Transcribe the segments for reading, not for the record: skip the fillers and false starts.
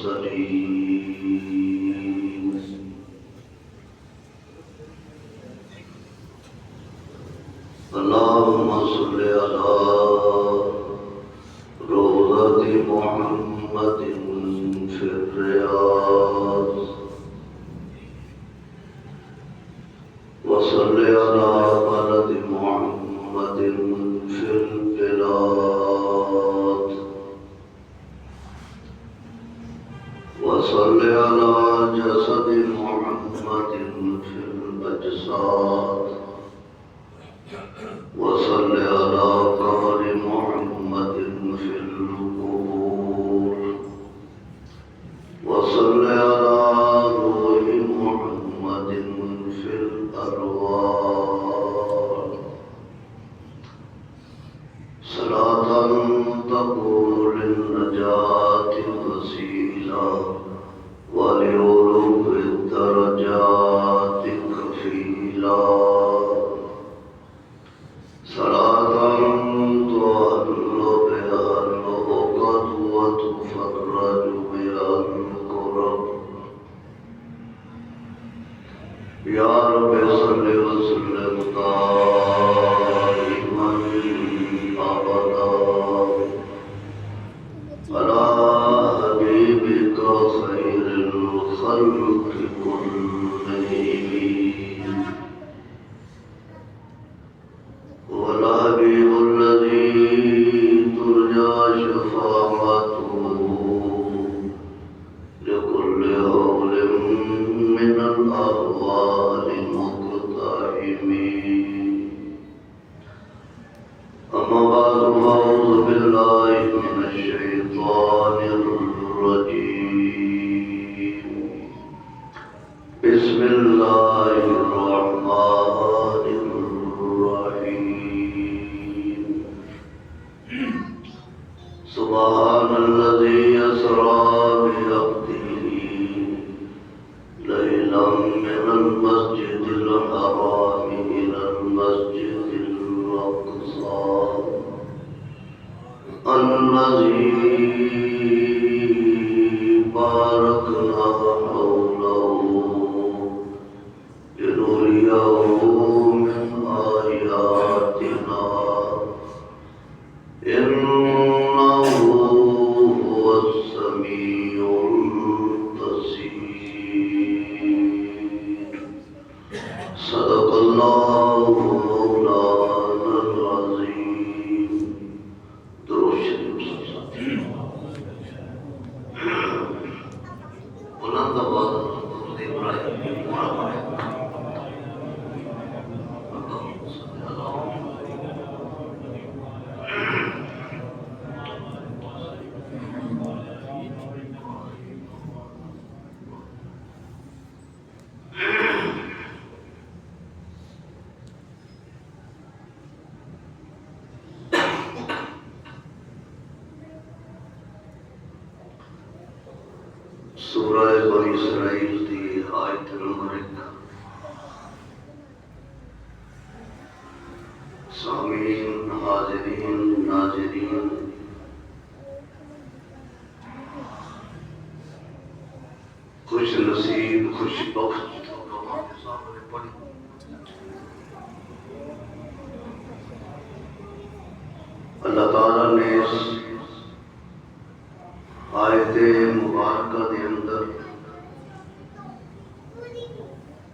المرسلين اللهم صل على روضة محمد في الرياض وصل على بلد محمد في البلاد وصل على جسد محمد في الأجساد وصل على قبر محمد في القبور وصل على روح محمد في الأرواح صلاة تكون للنجاة وسيلة ولعلو الدرجات كفيلا صلاة تحل بها العقد وتفرج بها الكرب يا رب صل وسلم دائما أبدا على حبيبك خير الخلق كلهم والحبيب الذي ترجى شفاعته لكل هول من الأهوال مقتحم أما بعد فأعوذ بالله من الشيطان الرجيم بسم الله الرحمن الرحيم سبحان الذي يسرى بعبده ليلا من المسجد الحرام إلى المسجد الأقصى الذي باركنا حوله لنريه من آياتنا إنه هو السميع البصير صدق الله مولانا العظيم درود شریف بلند آواز درود ابراہیم پورا پڑھیں سورہ بنی اسرائیل دی آیت نمبر 1 سامعین حاضرین ناظرین خوش نصیب خوش بخت لوگوں کے سامنے پڑھی اللہ تعالیٰ نے اس آیت مبارکہ دے اندر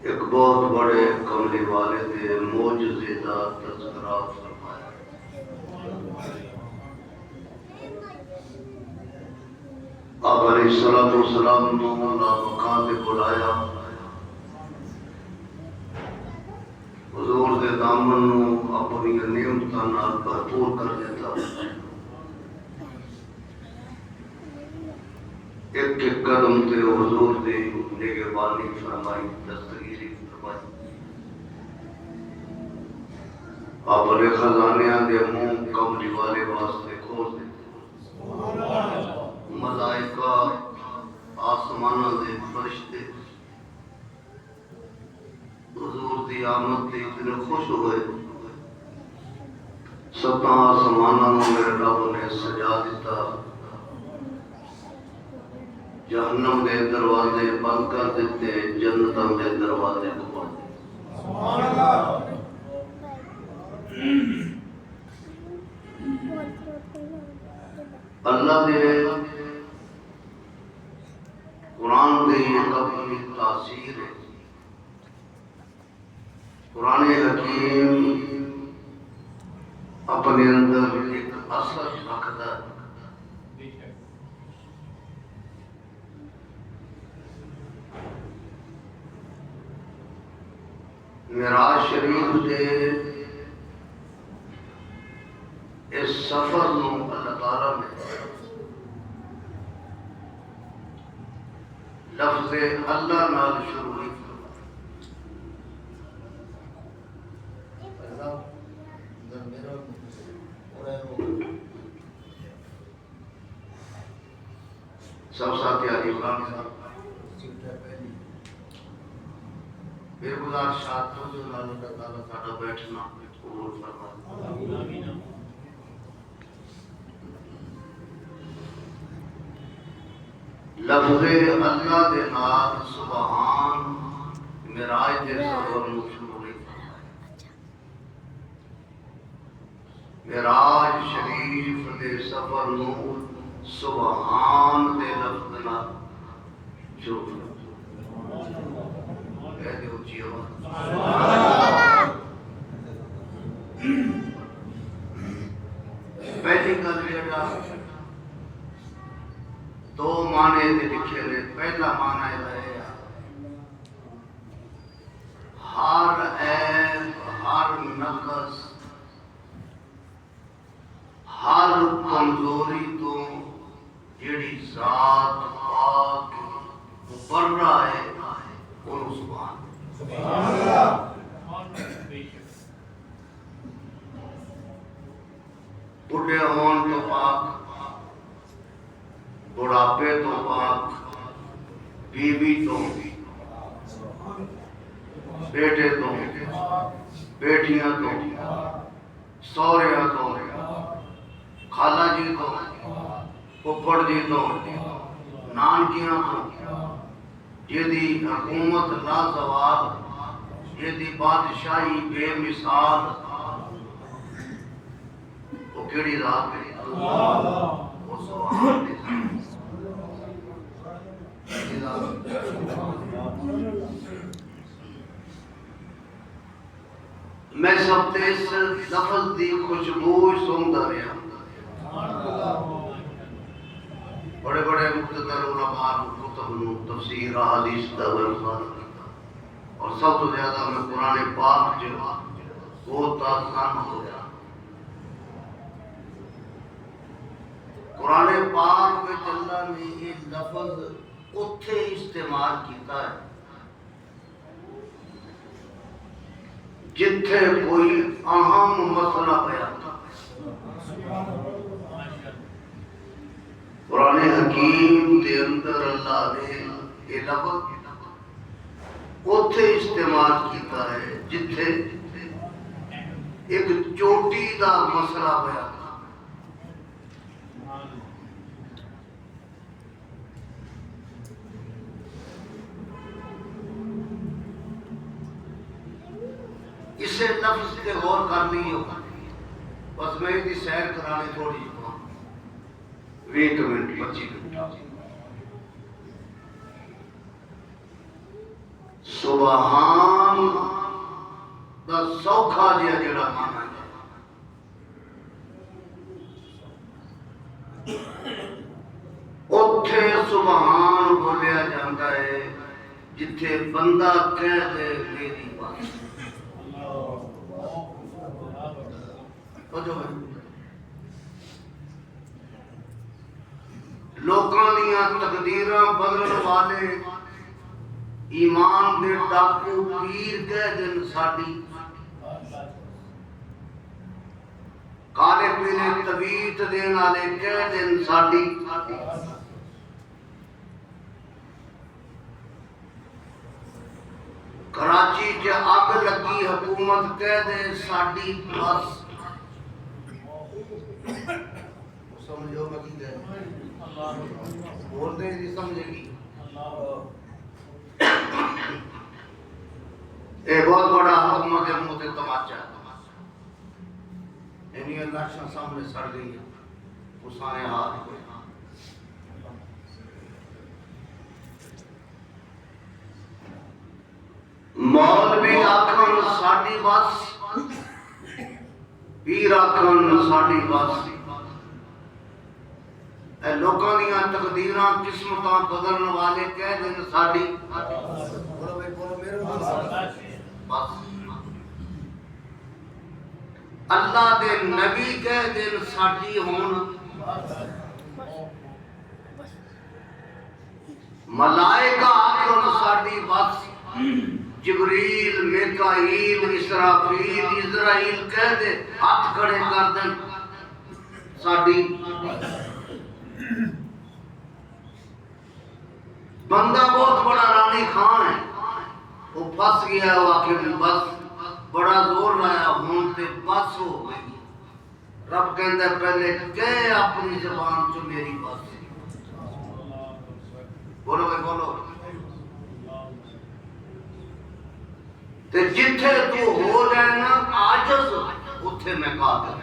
ایک بہت بڑے کملی والے دے معجزے دا تذکرہ فرمایا آپ علیہ السلام کو مکان تے بلایا حضور دے دامن نو اپنی نعمتاں نال بھرپور کر دیتا ایک ایک قدم تے حضور دی نگہبانی فرمائی دستگیری فرمائی اپنے خزانیاں دے منہ کملی والے واسطے کھول دیتے ملائکہ آسمانہ دے فرشتے حضور دی آمد تے اتنے خوش ہوئے ستاں آسمانہ میرے رب نے سجا دیتا جہنم دے دروازے بند کر دیتے، جنتوں دے دروازے کھول دیتے۔ سبحان اللہ۔ اللہ دے قرآن دے ایک اپنی تاثیر ہے۔ قرآن حکیم اپنے اندر ایک اثر رکھتا ہے۔ معراج شریف دے اس سفر نو اللہ تعالیٰ نے لفظ اللہ نال شروع نہیں سب ساتھی علی عمران صاحب میرے گزارشات تو جو اللہ تعالیٰ ساڈا بیٹھنا قبول فرمائے۔ لفظ اللہ دے نال سبحان معراج دے سفر نو شروع نہیں فرمایا۔ معراج شریف دے سفر نو سبحان دے لفظ نال شروع فرمایا۔ کہہ دے اونچی آواز۔ پہلی گل جڑا دو معنی دے لکھے نے، پہلا معنی ہے ہر عیب، ہر نقص، ہر کمزوری تو جڑی ذات پاک مبرہ ہے انہوں سبحان اللہ۔ بڑھے ہون تو پاک، بڑھاپے تو پاک، بیوی تو، بیٹے تو، بیٹیاں تو، سوریاں تو، خالہ جی تو، پھپھڑ جی تو، نانکیاں تو، جیدی حکومت لازوال، جیدی بادشاہی بے مثال، وہ کیڑی ذات ہے؟ وہ سبحان میں سب تے اس لفظ دی خوشبو سونگتا رہا۔ بڑے بڑے مقتدر علماء کتب نو تفسیر احادیث دا ورثہ اور سب تو زیادہ میں قرآن پاک جو بہت آسان ہو گیا۔ قرآن پاک میں اللہ نے یہ لفظ اتھے استعمال کیتا ہے جتھے کوئی اہم مسئلہ بیان تھا۔ قرآن حکیم دے اندر اللہ نے یہ لفظ اتھے استعمال کیتا ہے جتھے ایک چوٹی دا مسئلہ بیان تھا۔ اسے لفظ کے غور کر نہیں ہوگا، بس میں دی سیر کرانے تھوڑی 20 منٹ 25 منٹ۔ سبحان دا سوکھا جہا جڑا مانا ہے اتھے سبحان بولیا جاتا ہے جتھے بندہ کہہ دے میری بات۔ لوکاں دیاں تقدیراں بدلن والے ایمان دے ڈاکو پیر کہہ دن ساڈی، کالے پیلے طبیعت دین والے کہہ دن ساڈی، کراچی چ اگ لگی حکومت کہہ دے ساڈی، بس سمجھو میں کی کہہ بولتے ہی نہیں سمجھے گی. یہ بہت بڑا حکومت ہے منہ تے تماچا ہے. انہیں لاشاں سامنے سڑ گئی ہیں اسانے ہاتھ کو. مولوی آکھن ساڈی بس, پیر آکھن ساڈی بس. اے لوکاں دیاں تقدیراں قسمتاں بدلن والے کہہ دین ساڈی بس. اللہ دے نبی کہہ دین ساڈی ہون. ملائکہ آکھن ساڈی بس. جبریل, میکائیل, اسرافیل, اسرائیل کہہ دے ہاتھ کھڑے کر دیں ساڈی. بندہ بہت بڑا رانی خان ہے, وہ پھنس گیا, وہ آخر بس بڑا زور لایا ہون تے بس ہو گئی. رب کہندا پہلے کہہ اپنی زبان چ میری بس. بولو بھائی بولو. تے جتھے تو ہو جائے نا عاجز, اتھے میں قادر.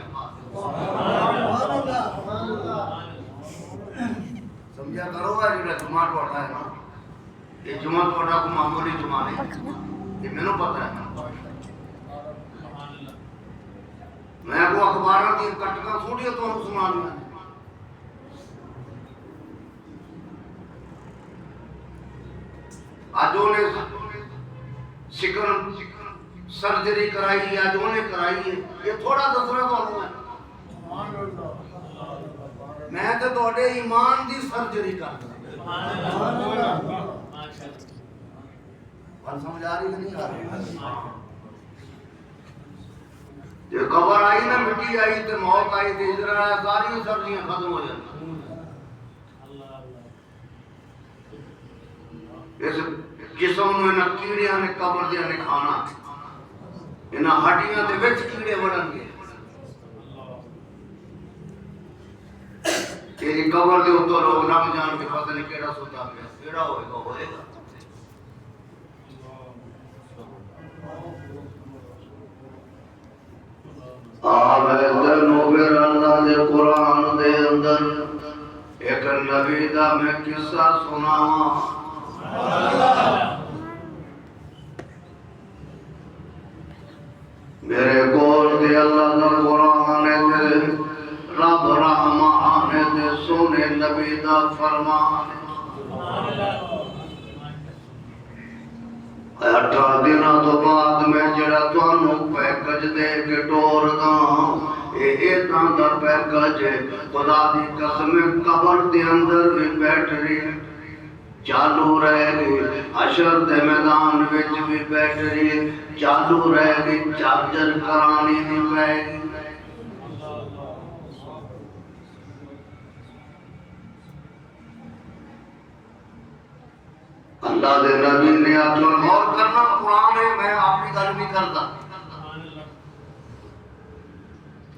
سمجھا کرو گا جڑا جمعہ ٹوٹا ہے نا, یہ جمعہ ٹوٹا کو معمولی جمعہ نہیں, یہ میں نے پتہ ہے. میں کو اخباراں دی کٹکاں تھوڑی تو سنا دوں. آج انہیں سکن سرجری کرائی ہے, آج انہیں کرائی ہے, یہ تھوڑا دسنا تو ہے. میں تو تھوڑے ایمان دی سرجری کرتا. بات سمجھ آ رہی کہ نہیں آ رہی؟ جو قبر آئی نا, مٹی آئی تے موت آئی تے ہجرت آیا, ساری سبزیاں ختم ہو جاتی. اس جسم میں نہ کیڑیاں نے قبر دیا نے کھانا, انہاں ہڈیاں دے وچ کیڑے وڑن گے. تیری قبر دے اوپر لوگ رم جان کے پتہ نہیں کیڑا سوتا پیا, کیڑا ہوئے گا ہوئے گا. آوے دنو پھر اللہ دے قرآن دے اندر ایک نبی دا میں قصہ سناواں. میرے کول دے اللہ دا قرآن دے رب رحمان دے سونے نبی دا فرمان. 18 دنوں تو بعد میں جڑا تانوں پیکج دے کے ٹور داں, اے تاں دا پیکج خدا دی قسم قبر دے اندر بھی بیٹری چالو رہے گی, حشر دے میدان وچ بھی بیٹری چالو رہے گی, چارجر کرانی نہیں پائے گی. اللہ دے نبی نے اپنا غور کرنا قرآن ہے, میں اپنی گل نہیں کرتا.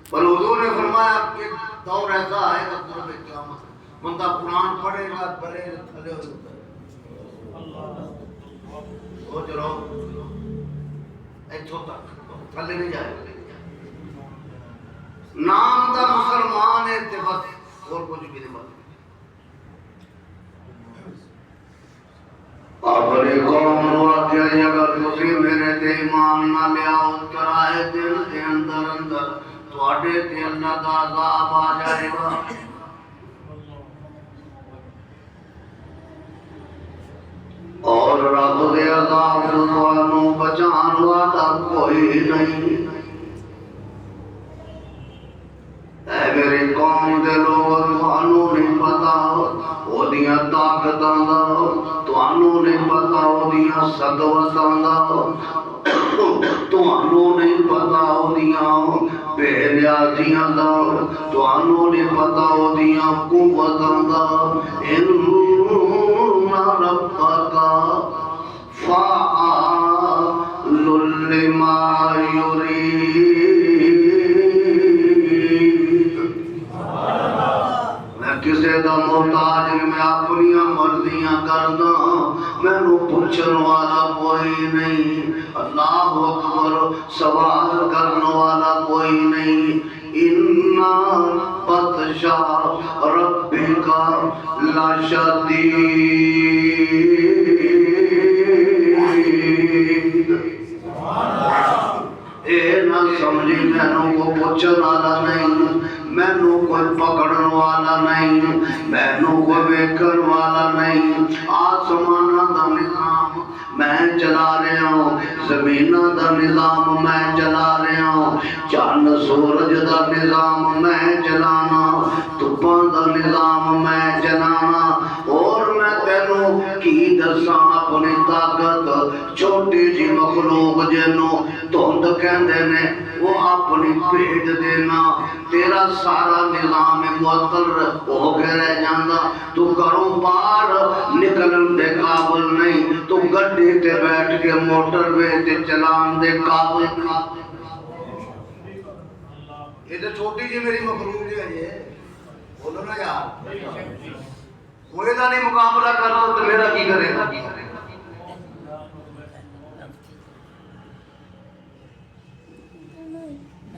پر حضور نے فرمایا کہ دور ایسا آئے گا قرب قیامت, بندہ قرآن پڑھے گا بھلے تھلے ہو جاتا ہے. سوچ رہو ایتھوں تک تھلے نہیں جائے گا. نام دا مسلمان ہے تے بس, اور کچھ بھی نہیں. بات اپنی قوم نو آکھیا اگر تسی میرے تے ایمان نہ لیاؤ, ترائے دل دے اندر اندر تواڈے تے اللہ دا عذاب آ جائے گا. اور رب دے عذاب تو تانوں بچان والا کوئی نہیں. اے میری قوم دے لوگ, تانوں نہیں پتا اودیاں طاقتاں دا, تانوں نہیں پتا اودیاں سدوتاں دا, تانوں نہیں پتا اودیاں بے نیازیاں دا, تانوں نہیں پتا اودیاں قوتاں دا. ان ربک فعال لما یرید. میں کسے دا محتاج, میں اپنی کردا مینوں پوچھن والا کوئی نہیں اللہ اکبر سوال کرن والا کوئی نہیں اِنَّا بَطْشَ رَبِّكَ لَشَدِيدٌ اے نہ سمجھی مینوں کو پوچھن والا نہیں مینوں کوئی پکڑن والا نہیں مینوں کوئی ویکھن والا نہیں آسماناں دا نظام میں چلا رہا ہوں زمیناں دا نظام میں چلا رہا ہوں چاند سورج دا نظام میں چلانا دھوپاں دا نظام میں چلانا اور میں تینوں کی دساں اپنی طاقت چھوٹی جی مخلوق جنوں دھند کہندے نے وہ اپنی بھیج دینا تیرا سارا نظام معطل ہو کے رہ جاندا تو گھروں باہر نکلن دے قابل نہیں تو گڈی تے بیٹھ کے موٹر وے تے چلان دے قابل نہیں یہ تو چھوٹی جی میری مخلوق ہے یہ بولو نا یار کوئی دا نہیں مقابلہ کر تو میرا کی کرے گا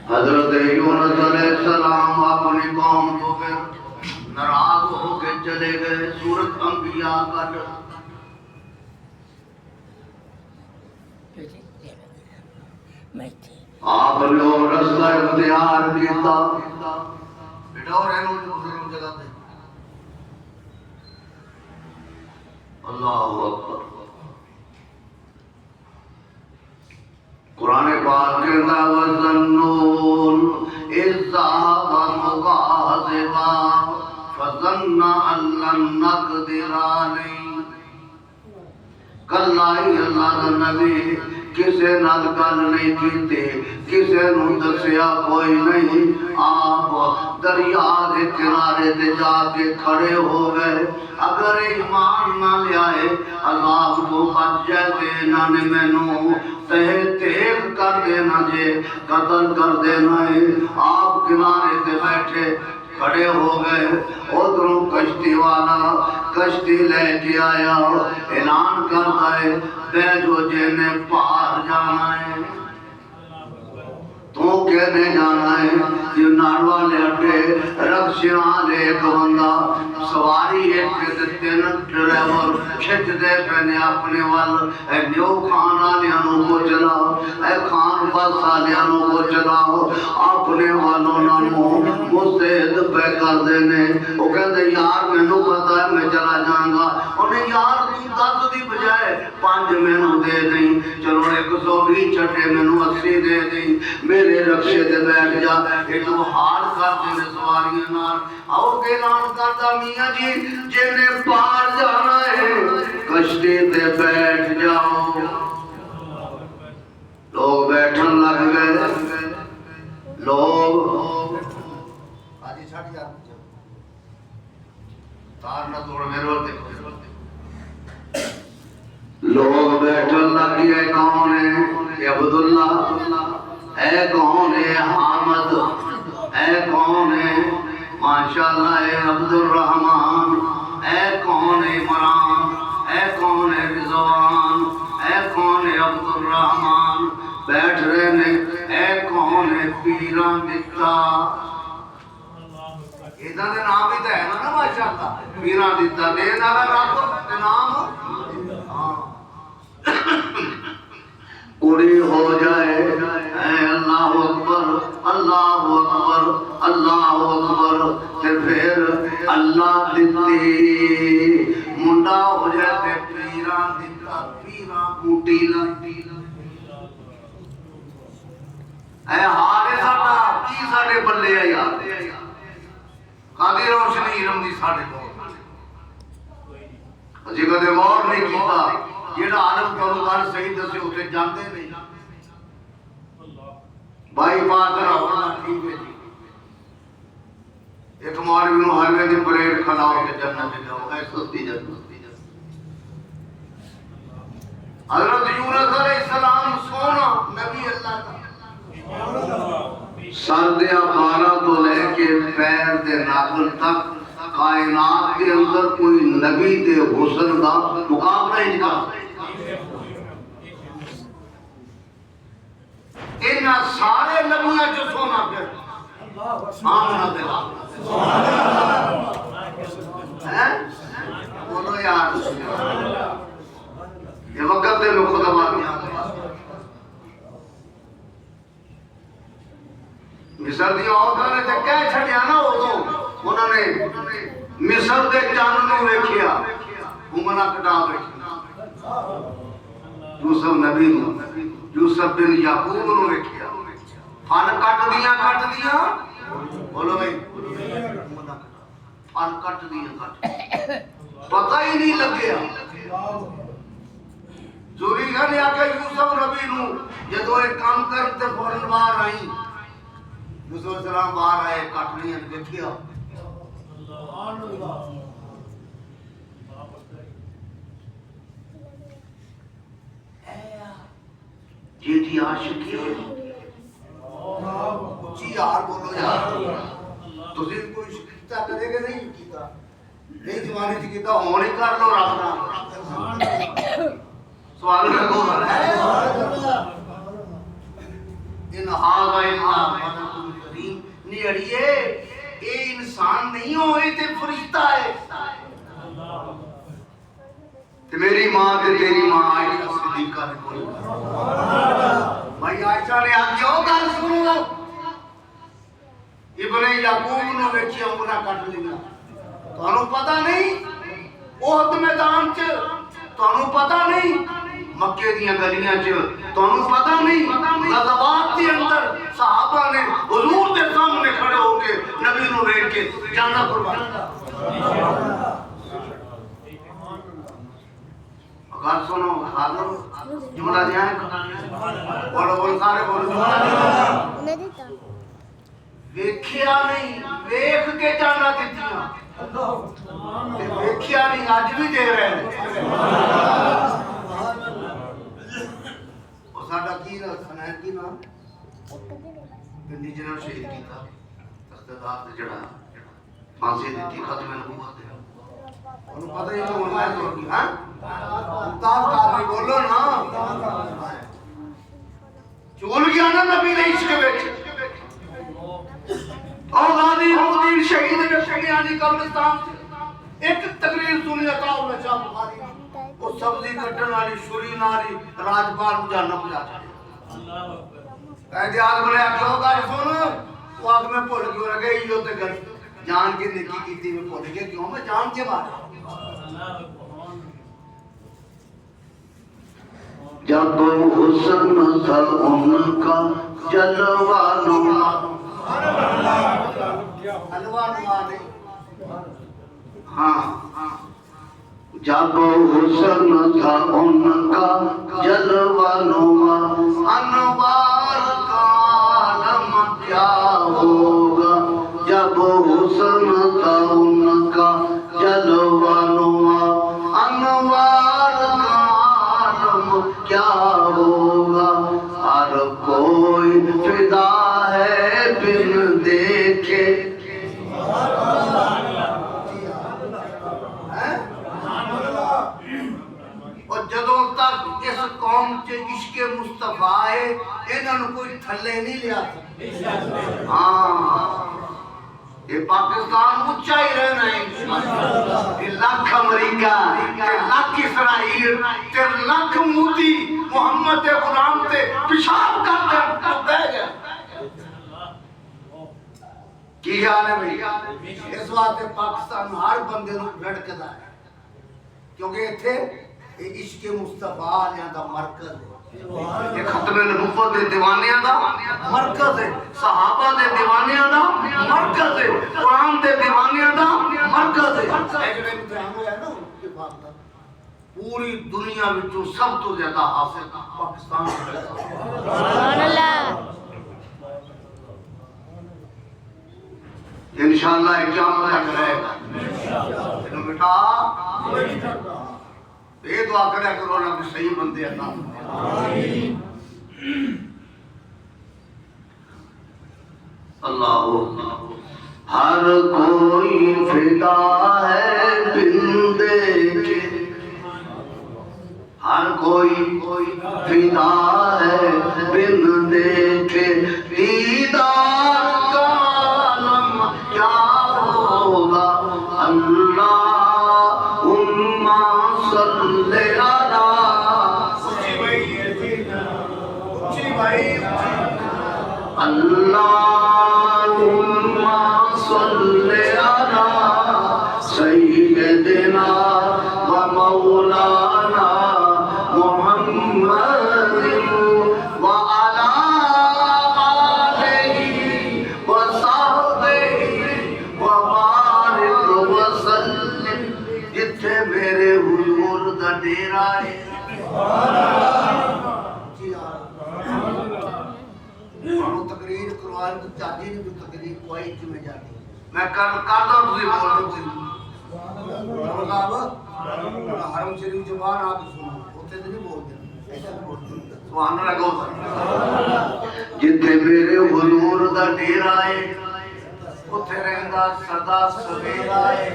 حضرت یونس علیہ السلام اپنی قوم کو پھر ناراض ہو کے چلے گئے سورۃ انبیاء کا آپ نے وہ رستہ اختیار کیتا بیٹا اور رہنوں جو بزرگوں جگہ دے اللہ اکبر قرآن پاک کے وَظَنُّونَ إِذْ ذَهَبَ مُغَاضِبًا فَظَنَّ أَن لَّن نَّقْدِرَ عَلَيْهِ کل آئی اللہ کا نبی کسے نال گل نہیں کیتے کسے نو دسیا کوئی نہیں آپ دریا دے کنارے تے جا کے کھڑے ہو گئے اگر ایمان نہ لے آئے عذاب کو بچ جاتے انہاں نے مینوں تیغ کر دینا جے قتل کر دینا ہے آپ کنارے تے بیٹھے کھڑے ہو گئے ادھروں کشتی والا کشتی لے کے آیا اعلان کرتا ہے بیجو جینے پار جانا ہے تو کہنے جانا ہے یہ ناروہ لے اٹھے رکشیاں لے ایک بندہ سواری ایک تین ڈرائیور کھچ دے پہنے اپنے وال اے نیو خان آلیانوں کو چلاؤ اے خان بس آلیانوں کو چلاؤ اپنے والوں ناموں مستعد پہ کر دینے وہ کہتے یار میں نو پتا ہے میں چلا جاؤں گا انہیں یار تو 10 دی بجائے 5 میں نو دے دیں چلو 120 چھٹے میں نو 80 دے دیں میرے رکشے دے بیٹھ جا یہ جو حال کر دینے سواریاں نار اور اعلان کرتا میاں جی جنہیں پار جانا ہے کشتی تے بیٹھ جاؤ لوگ بیٹھن لگ گئے لوگ آجی چھاڑ جا تار نہ توڑ میرے ہوتے لوگ بیٹھن لگ گئے کون ہے کہ عبداللہ اے کون ہے حامد اے کون ہے ماشاءاللہ اے عبد الرحمن اے کون ہے عمران اے کون ہے رضوان اے کون ہے عبد الرحمن بیٹھ رہے نے اے کون ہے پیران دیتا ایدہ دے نام ہی تو ہے نا ماشاءاللہ پیران دیتا دے نارا راتو دے نام پوری ہو جائے اے اللہ اکبر اللہ اکبر اللہ اکبر پھر اللہ دیتی منڈا ہو جاتے پیران دیتا پیران بوٹی لگتی اے حالے ساڑھا کی ساڑھے بلے ہے یار قادی روشنی علم دی ساڑھے بہت اجی کدے غور نہیں کیتا جیڑا عالم کرو گار صحیح دسے اسے جانتے نہیں بھائی بات رہا ٹھیک ہے جی ایک مولوی نو ہر ویلے پریڈ کھلاؤ کے جنت جاؤ اے سستی جنت حضرت یونس علیہ السلام سونا نبی اللہ کا سر دیا بارہ تو لے کے پیر دے ناخن تک کائنات کے اندر کوئی نبی دے حسن دا مقابلہ ہی نہیں کر انہاں سارے نبیاں جو سونا پھر آمنہ دلا بولو یار یہ وقت دے میں خدا بات مصر دی عورتاں نے تے کہہ چھڑیا نا انہوں نے مصر دے چاند نوں ویکھیا انگلاں کٹا بیٹھیا یوسف نبی نوں یوسف بن یعقوب نوں ویکھیا پھن کٹ دیاں بولو بھائی پھن کٹ دیاں پتہ ہی نہیں لگیا زلیخا نے آکھیا یوسف نبی نوں جدوں ایک کام کرتے فوراً باہر آئی یوسف علیہ السلام باہر آئے کٹ نہیں دیکھیا یہ تھی عاشقی جی یار بولو یار تسی کوئی شکیتا کرے گا نہیں کیتا نہیں زمانے سے کیتا ہون ہی کر لو رب نال سوال لگو ان ہاغا انسان کریم نہیں اڑیے اے انسان نہیں ہوئے تے فرشتہ ہے تے میری ماں تے تیری ماں عائشہ صدیقہ نے کوئی بھائی عائشہ نے آگیا ہو گل سنو ابن یعقوب نو ویکھیا انہاں کٹ لیا تانوں پتہ نہیں احد میدان چ تانوں پتہ نہیں مکے دیاں گلیاں چ تانوں پتہ نہیں غزوات کے اندر صحابہ نے حضور دے سامنے کھڑے ہو کے نبی نو ویکھ کے جانا قربان اگر سنو حاضر جملہ دیا ہے بولو سارے بولو ویکھیا نہیں ویکھ کے جانا دتیاں ویکھیا نہیں اج بھی دے رہے ہیں اور ساڈا کی سنائر کی نام گندی جناب شہید کیتا تختدار تے جڑا پھانسی دتی ختم نبوت ہے انہوں پتہ ہی نہیں میں تو کی ہاں تاف کار بولو نا چول گیا نا نبی نے عشق وچ اور غازی حسین شہید نے شہیدانی قبرستان سے ایک تقریر سنی عطا اللہ شاہ بخاری وہ سبزی کٹن والی چھری ناری راجپال جہنم جا چڑے قائد اعظم بولے کیوں گل سن وہ آگ میں بھول کیوں رہ گئی یہ تے گل جان کے نیکی کیتی میں بھول گیا کیوں میں جان کے مارا جب حسن تھا ان کا جلوہ نما ہاں جب حسن تھا ان کا جلوہ نما انوار کا عالم کیا ہوگا جب حسن تھا ان کا جلوہ نما انوار کا عالم کیا ہوگا ہر کوئی فدا ہے بن دیکھے اور جدوں تک اس قوم کے عشق مصطفیٰ ہے انہوں کوئی تھلے نہیں لیا ہاں یہ پاکستان اونچا ہی رہنا ہے یہ لاکھ امریکہ لاکھ اسرائیل تے لاکھ مودی محمد غلام تے پیشاب کر دیں تو بہ گیا کی حال ہے بھئی اس واسطے پاکستان ہر بندے نوں رڑکدا ہے کیونکہ ایتھے عشق مصطفیٰ علیہ دا مرکز ہے یہ ختم نبوت دے دیوانیاں دا مرکز ہے صحابہ دے دیوانیاں دا مرکز ہے قرآن دے دیوانیاں دا مرکز ہے پوری دنیا وچوں سب تو زیادہ حاصل پاکستان سبحان اللہ انشاءاللہ ایک جام تک رہے گا انہوں بیٹا یہ دعا کرے کرو اللہ کو صحیح بندے عطا اللہ ہر کوئی فدا ہے بن دیکھے، ہر کوئی فدا ہے بن دیکھے، دیدار کا عالم کیا ہوگا، اللہم صلی علی اللہم صلی علی سیدنا و مولانا محمد وعلی آلہ وصحبہ وبارک وسلم۔ جتھے میرے حضور دا ڈیرا ہے، تقریر قرآن تو چاہتی نہیں، تو تقریر کوئی میں جاتی میں کر دو تھی بول دو حرم شریف زبان آپ سنو ہوتے تو نہیں بولتے ایسا نہیں بولتے سبحان اللہ کو جتھے میرے حضور دا ڈیرا ہے اتھے رہندا سدا سویرا ہے۔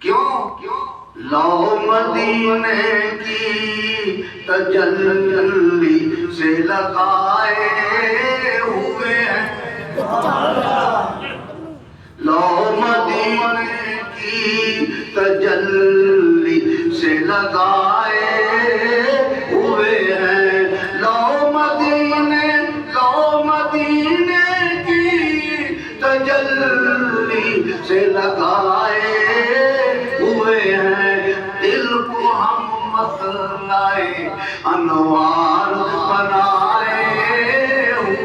کیوں لو مدینے کی تجلی سے لگائے ہوئے ہیں، لو مدینے کی تجلی سے لگائے ہوئے ہیں، لو مدینے کی تجلی سے لگائے ہوئے ہیں، دل کو ہم مت لائے انوار بنائے ہوئے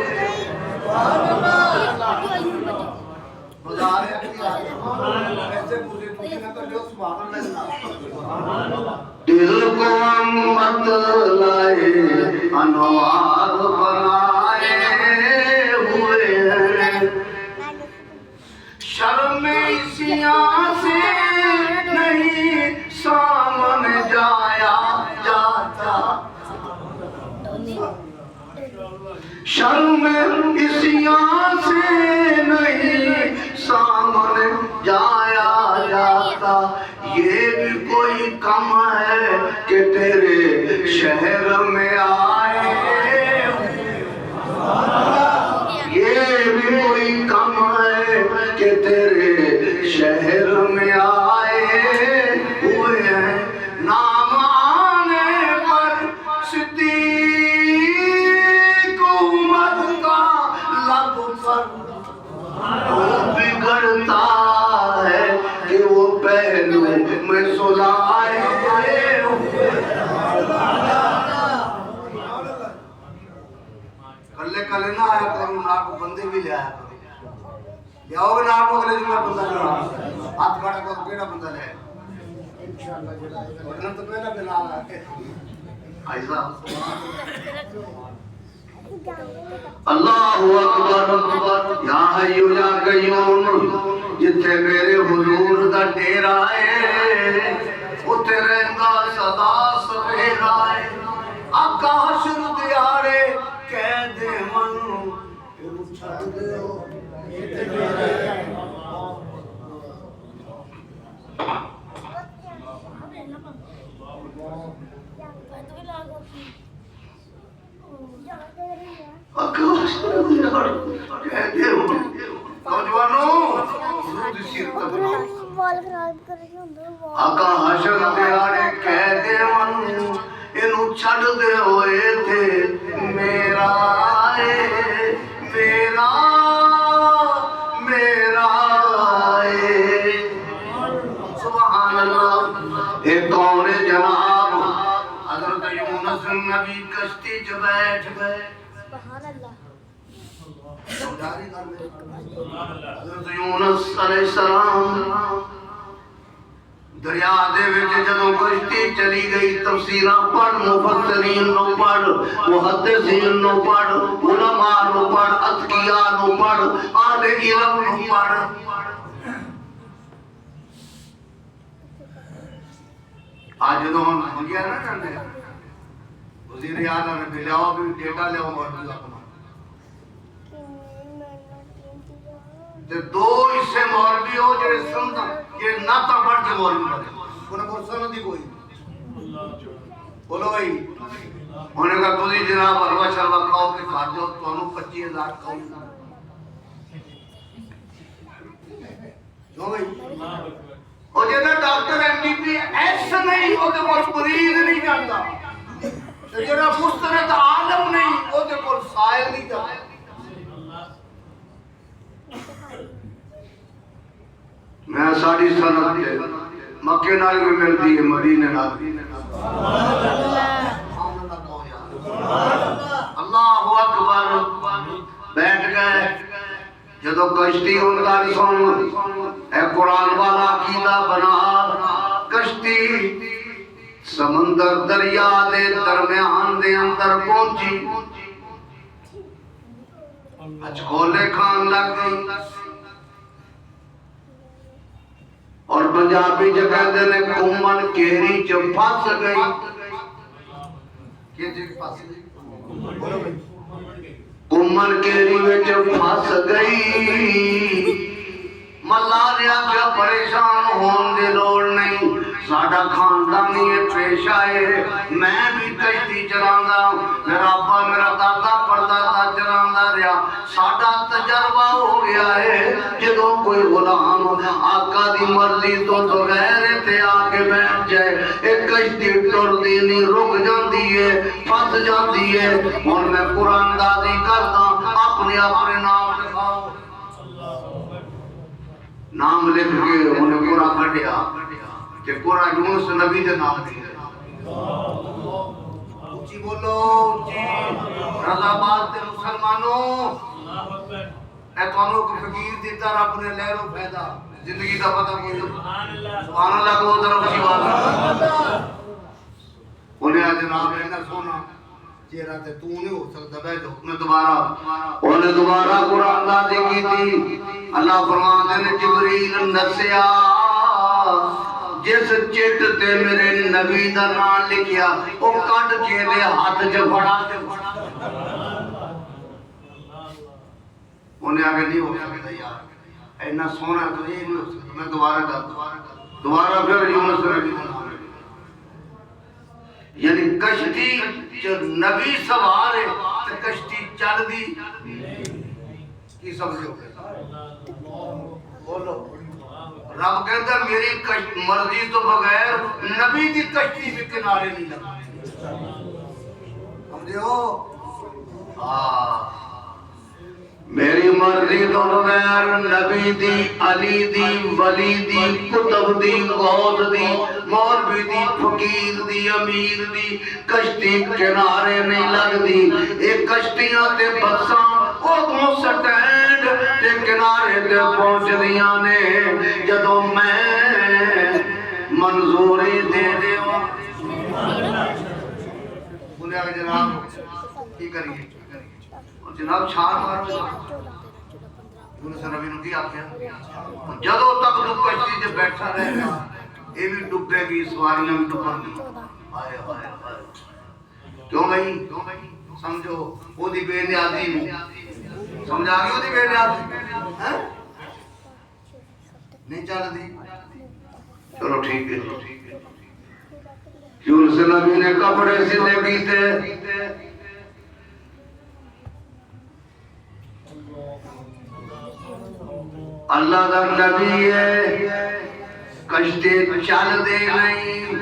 دل کو ہم مت لائے انوار بنائے ہوئے ہیں، شرم سیاہ سے نہیں سامنے جایا جاتا، شرم سیاہ سے نہیں سامنے جایا جاتا، یہ بھی کوئی کم ہے کہ تیرے شہر میں آئے، یہ بھی کوئی کم ہے کہ تیرے شہر میں آئے ہوئے ہیں، نام آنے پر صدیق عمر کا لب پر وہ بگڑتا ہے کہ وہ پہلو میں سلائے ہوئے کلے نہ آیا کرو، نہ کو بندے بھی لے آیا کرو، لیاؤ گے نہ آپ اگلے جمعہ بندہ لے آیا ہاتھ کھڑا کرو کیڑا بندہ لے ورنہ تو پہلا بلا آیا ہے ایسا اللہ اکبر یا حی یا قیوم جتھے میرے حضور دا ڈیرا ہے اتھے رہندا سدا سویرا ہے، آقا حشر دیارے کہہ دے من پھر چھڑ دے ہو آقا حشر دیارے کہہ دے ہو نوجوانوں آقا حشر دیارے کہہ دے من انہوں چھڑ دے ہوئے تھے میرا سبحان اللہ۔ اے کون جناب حضرت یونس نبی کشتی جو بیٹھ گئے، حضرت یونس علیہ السلام دریا دے وچ جدوں کشتی چلی گئی، تفسیراں پڑھ، مفسرین نو پڑھ، محدثین نو پڑھ، علماء نو پڑھ، اتقیاء نو پڑھ، اہل علم نو پڑھ، آج جدوں ہم منگیا نہ کرنے وزیر اعلیٰ نے بلاؤ بھی ڈیٹا لے اپنا تے دو حصے مولوی ہو جڑے سمجھ کہ ناتا پڑھ کے مولوی بنے انہیں کو سمجھ دی کوئی بولو بھائی انہیں کہا تُجھی جناب حلوہ شلوہ کھاؤ کے کھا جاؤ تو انہوں 25,000 کھاؤ کیوں بھائی اور جیسا ڈاکٹر ایم ڈی پی ایسا نہیں وہ تو کچھ مریض نہیں جانتا جیسا مستند عالم نہیں وہ تو کچھ سائل نہیں جانتا میں ساڑھی سنت ہے مکہ نال بھی ملتی ہے مدینہ نال اللہ اکبر بیٹھ گئے جدو کشتی ان کا سن اے قرآن والا عقیدہ بنا کشتی سمندر دریا دے درمیان دے اندر پہنچی اچھولے کھان لگ گئی اور پنجابی جگہ دے نے کمن کیری چ پھس گئی کمن کیری وچ پھس گئی ملاریا کیا پریشان ہون دی لوڑ نہیں ساڈا خاندانی یہ پیش آئے میں بھی کشتی چلاندا میرا ابا میرا دادا پردادا چلاندا رہا ساڈا تجربہ ہو گیا ہے جدوں کوئی غلام آقا دی مرضی تو بغیر تے آ کے بیٹھ جائے ایک کشتی ٹردی نہیں رک جاندی ہے پھس جاندی ہے اور میں قرآن دادی کردا اپنے نام لکھاؤ نام لکھ کے انہیں قرآن کٹیا کہ قرآن یونس نبی دے نام دی اونچی بولو اونچی رضا باد دے مسلمانوں اے توانوں کو فقیر دیتا رب نے لہرو پیدا زندگی دا پتہ کوئی سبحان اللہ کو ذرا اونچی بات انہیں جناب ہے نہ سونا چہرہ تے تو نہیں ہو سکتا بیٹھو انہیں دوبارہ قرآن نازل کی تھی اللہ فرماتے ہیں جبریل نسیا جس چٹ تے میرے نبی دا نام لکھیا وہ کٹ کے دے ہاتھ جو بڑا تے انہیں آگے نہیں ہو سکتا یار اینا سونا تو یہ نہیں ہو سکتا میں دوبارہ پھر یونس نبی دا نام یعنی کشتی جو نبی سوار ہے تو کشتی چل دی کی سمجھو بولو رب کہتا میری مرضی تو بغیر نبی دی کشتی بھی کنارے نہیں لگا سمجھو میری مرضی تو بغیر نبی دی علی دی ولی دی کتب دی غوث دی مولوی دی فقیر دی امیر دی کشتی کنارے نہیں لگ دی ایک کشتیاں تے بساں ادھوں سٹینڈ تے کنارے تے پہنچ دیاں نے جدوں میں منظوری دے دیوں بولے آگے جناب کی کریے جناب چھار مارو یونس نبی نو کی آکھیا جدوں تک تو کشتی تے بیٹھا رہے گا یہ بھی ڈبے گی سواریاں بھی ڈبن گی ہائے ہائے ہائے کیوں بھائی سمجھو وہ دی بے نیازی نو سمجھا گئی وہ دی بے نیازی نہیں چل دی چلو ٹھیک ہے یونس نبی نے کپڑے سیدھے کیتے اللہ دا نبی ہے کشتی چل دے نہیں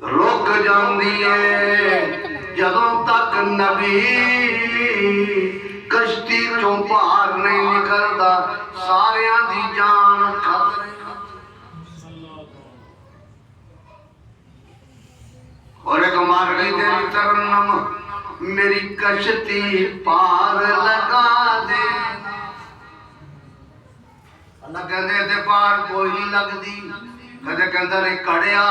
رک جاندی ہے جدوں تک نبی کشتی چوں باہر نہیں نکلدا ساریاں دی جان خطرے اور ایک مار گئی تیری ترنم میری کشتی پار لگا دے اللہ کہندے تے پار کوئی نہیں لگ دی کدے کہندا نے کڑیا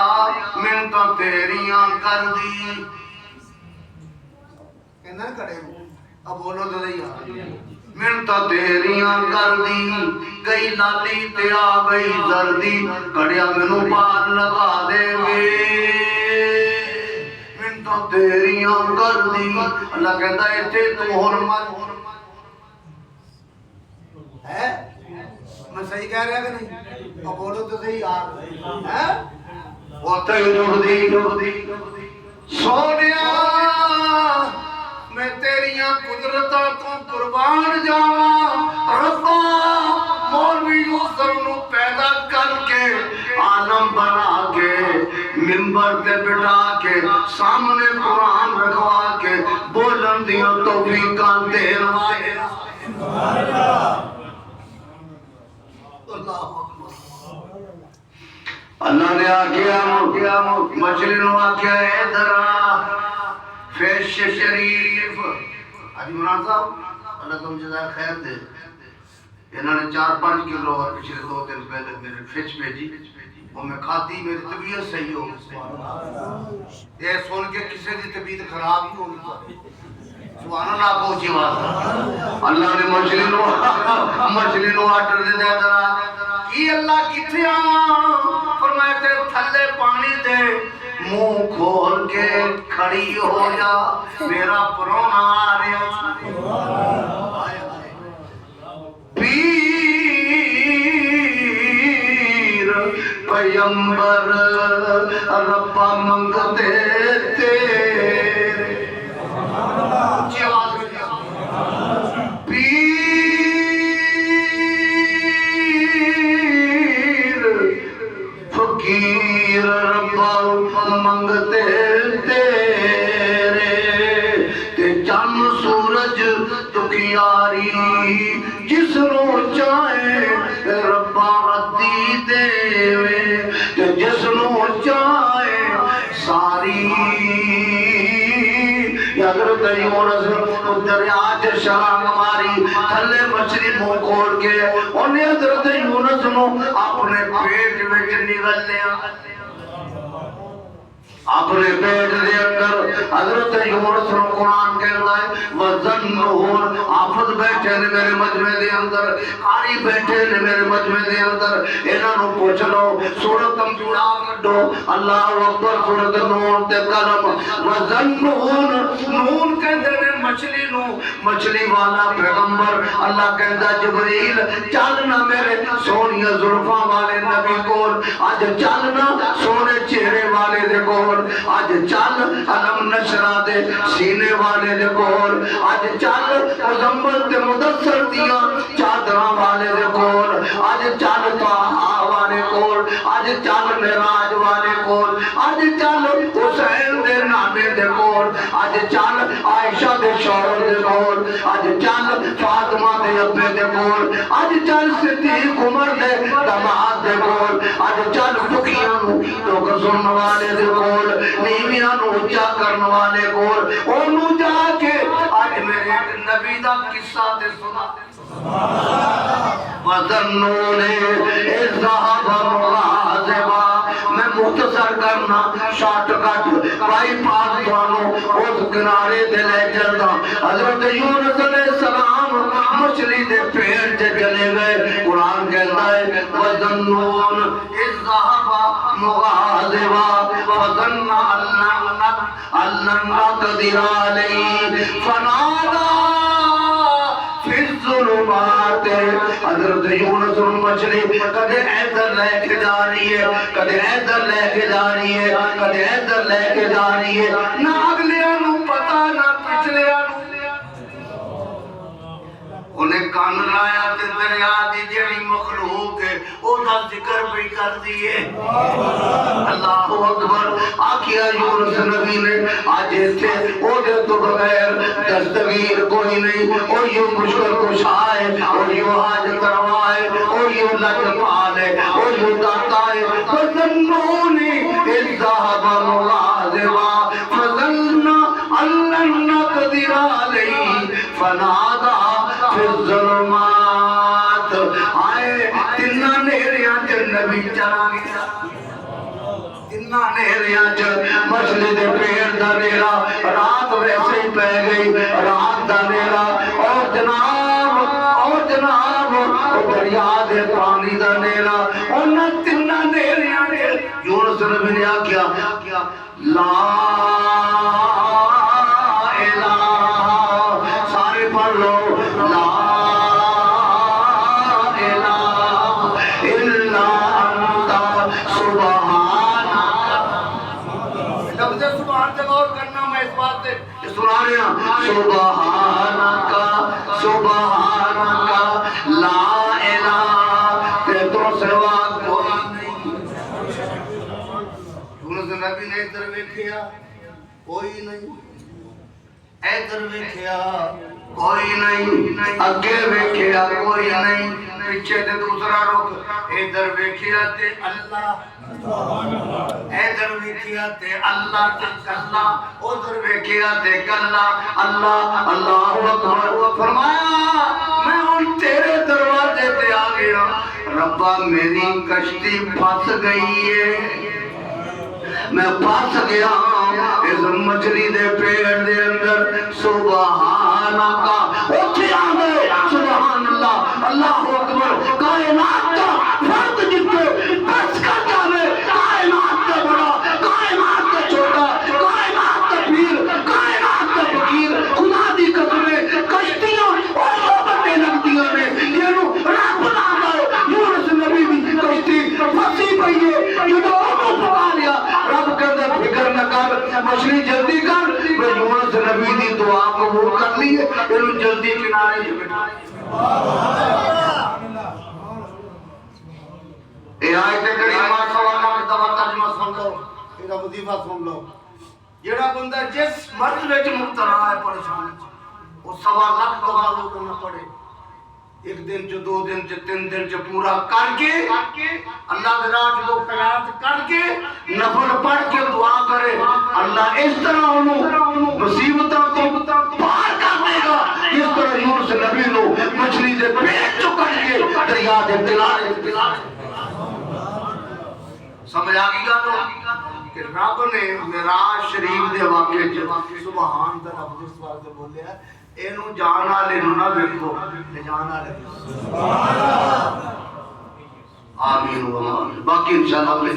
میں تو تیریاں کر دی کہندا کڑے اب بولو تو نہیں میں تو تیریاں کر دی گئی لالی تے آ گئی زردی کڑیا مینوں پار لگا دے وے میں تو تیریاں کر دی اللہ کہندا ایتھے تو ہن مر ہے میں صحیح کہہ رہا کہ نہیں؟ اور بولو تو صحیح یار ہے بولتا ہی جڑ دی سونیا میں تیریاں قدرتاں تو قربان جاواں ربا مولوی یوسف نو پیدا کر کے عالم بنا کے منبر تے بٹھا کے سامنے قرآن رکھوا کے بولن دیاں توفیقاں دین والے اللہ نے آکیا مچھلی نو آکیا ادھر آ فیش شریف حاجی عمران صاحب اللہ تم جزائے خیر دے انہوں نے 4-5 کلو اور پچھلے 2 دن پہلے میرے فش بھیجی وہ میں کھاتی میری طبیعت صحیح ہو گئی یہ سن کے کسی دی طبیعت خراب ہی ہوگی سبحان اللہ پہنچی بات اللہ نے مچھلی نو آرڈر دے دیا ذرا کی اللہ کتنے آواں فرمایا تے تھلے پانی دے منہ کھول کے کھڑی ہو جا میرا پرونا آ رہا پیر پیمبر ربا منگتے تیرے اچھی آواز پیر فقیر ربا منگتے تیرے تے چند سورج دکھیاری جس نو چاہے ربا عدی دے تے جس نو چاہے ساری حضرت یونس دریا چ چھلانگ ماری تھلے مچھلی منہ کھول کے انہیں حضرت یونس نو اپنے پیٹ وچ نگل لیا اپنے پیٹ دے اندر حضرت یونس نو قرآن کہتا ہے وَظَنُّونَ آفت بیٹھے نے میرے مجمع دے اندر قاری بیٹھے نے میرے مجمع دے اندر انہاں نو پوچھ لو سورۃ انبیاء کڈو اللہ اکبر سورۃ نون تے قلم وَظَنُّونَ نون کہندے نے مچھلی نو مچھلی والا پیغمبر اللہ کہندا جبریل چل نہ میرے سونی زلفاں والے نبی کول اج چل نہ سونے چہرے والے دے کول آج چل علم نشرہ دے سینے والے دے کول آج چل مزمل تے مدثر دیا چادراں والے دے کول آج چل طہا والے کول آج چل معراج والے کول آج چل حسین دے نانے دے کول آج چل عائشہ دے شوہر دے کول آج چل فاطمہ دے ابے دے کول آج چل صدیق عمر دے داماد دے کول آج چل فقیاں نو تو سنن والے دے کول نیمیاں نو اونچا کرن والے کول اونوں جا کے اج میرے نبی دا قصہ تے سنا وَظَنُّونَ إِذْ ذَهَبَ مُغَاضِبًا میں مختصر کرنا شارٹ کٹ بائی پاس دوانوں اس کنارے دے لے چلتا حضرت یونس علیہ السلام مچھلی دے پیڑ سے چلے گئے قرآن کہتا ہے وَظَنُّونَ إِذْ ذَهَبَ مُغَاضِبًا فَظَنَّ أَن لَّن نَّقْدِرَ عَلَيْهِ فَنَادَىٰ فِي الظُّلُمَاتِ حضرت یونس مچھلی کدے ادھر لے کے جا رہی ہے کدے ادھر لے کے جا رہی ہے کدے ادھر لے کے جا رہی ہے نہ اگلیاں نو پتہ نہ پچھلیاں نو انہیں کان لایا تے دریا دی جڑی مخلوق ہے او دا ذکر بھی کر دیئے اللہ اکبر آکیا یونس نبی نے آج تھے او دے تو بغیر دستگیر کوئی نہیں او یوں مشکل کشا ہے او یوں حاجت روا ہے او یوں لج پال ہے او یوں داتا ہے فَظَنُّونِ إِذْ ذَهَبَ مُغَاضِبًا فَظَنَّ أَن لَّن نَّقْدِرَ عَلَيْهِ فَنَادَىٰ فِي الظُّلُمَاتِ آئے تنہ نیریاں چ نبی چلا گیا تنہ نیریاں چ مچھلی دے پیڑ دا نیرا رات ویسے ہی پہ گئی رات دا نیرا اور جناب دریا دے پانی دا نیرا انہاں تنہ نیریاں یونس نبی نے آکیا لا الہ سارے پڑھ لو لا مرد غور کرنا میں اس بات سے سنا رہا سبحانک سبحانک لا الہ تیرے تو سوا کوئی نہیں. یونس نبی نے ادھر ویکھیا کوئی نہیں, ادھر ویکھیا کوئی نہیں, اگے ویکھیا کوئی نہیں, پیچھے تے دوسرا رخ, ادھر ویکھیا تے اللہ, ادھر ویکھیا تے اللہ تے کلا, ادھر ویکھیا تے کلا, اللہ اللہ اکبر. فرمایا میں ہن تیرے دروازے تے آ گیا, ربا میری کشتی پھنس گئی ہے, میں پھنس گیا اس مچھلی دے پیڑ دے اندر. سبحانک اٹھ آوے سبحان اللہ اللہ اکبر. کائنات کا فرد جتنے بس کر جاوے, کائنات کا بڑا, کائنات کا چھوٹا, کائنات کا پیر, کائنات کا فقیر, خدا دی قسمیں کشتیاں اور وہ بندے لگتیاں نے جنہوں رب نہ گئے. یونس نبی دی کشتی پھنسی پئی ہے, جدوں انہوں پکا لیا رب کہتا فکر نہ کر, مچھلی جلدی کر. یونس نبی دی دعا قبول کر لی ہے, انہوں جلدی کنارے سے بٹھا. اے آیت کریمہ سوالہ کی دوا ترجمہ سن لو, یہ وظیفہ سن لو. جیڑا بندہ جس مرض وچ مبتلا ہے پریشان, وہ 1.25 لاکھ دفعہ روز نہ پڑھے, ایک دن چ, 2 دن چ, 3 دن چ پورا کر کے اللہ دے راہ جو خیرات کر کے نفل پڑھ کے دعا کرے, اللہ اس طرح انہوں مصیبتوں کو پار کر دے گا جس طرح یونس نبی نو مچھلی دے پیٹ چو کٹ کے دریا دے کنارے. سمجھ آ گئی گا کہ رب نے معراج شریف دے واقعے چ سبحان دا رب جس واسطے بولیا اینو جان والے نو نہ ویکھو, جان والے سبحان اللہ. آمین و آمین. باقی انشاءاللہ